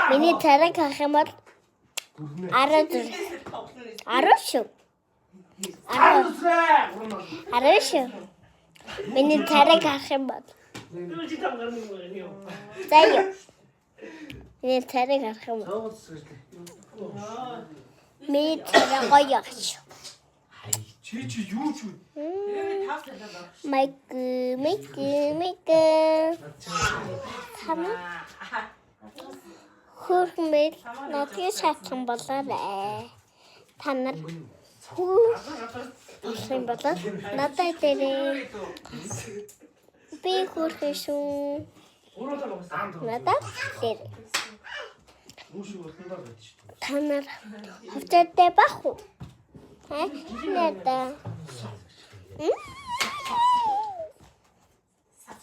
Миний царайг харах юм бол 14. 10 шүү. 10 шүү. Миний царайг харах юм бол. Заяа. Миний царайг харах юм бол. Миний царай гоё шүү. Чи юу ч үү? Майк. Хөрмөл надад шатсан болоорой. Та нар хөрсөн болоод надад дээрээ би хөрхөн шүү. Надад дээр. Та нар хөвчтэй бах уу? Надад.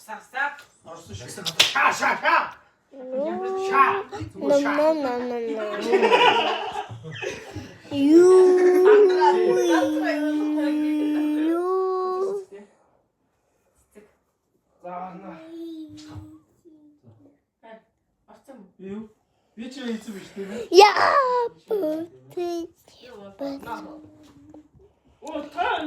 Сап. Ша. No. You. Юу? Би ч ийцэн биш тийм ээ. Яа. Оо таа.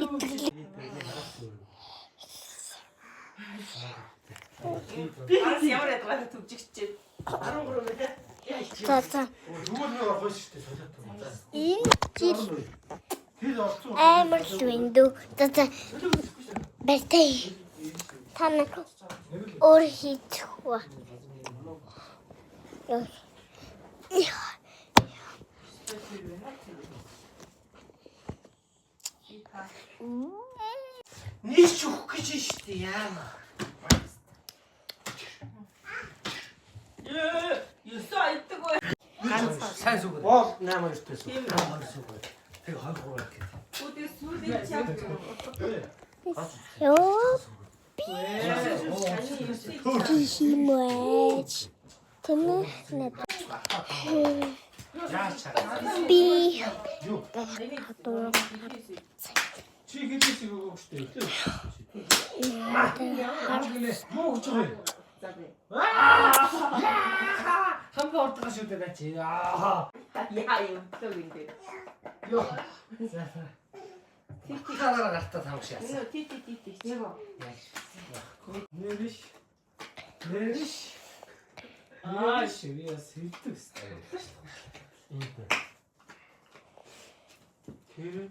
Би ямар ядгаа төвжигчээ. 13 мэлээ. Тата. Зүгээр нэг орох шүү дээ солиотой. Амар лүндүү. Тата. Бэртэй. Тана. Ор хитва. Нийч өгөх гэж штэ яама. Юусаа иддэг вэ? Сайн сүгэр. Оо 8-2-тэй сүгэр. 8-2 сүгэр. Тэг 23 гэх. Үдээ чад. Ёо. Тишимэж. Тэнэ. Би. Чи хэдээс өгөх штэ. Юу гэж вэ? Хамбаа ордгоо шүү дээ чи. Яа юм тог энэ. Ёо. Тикараа гартаа тавшаа. Ти. Яа. Нэриш. Шивээ сэлдэг сте. Тэр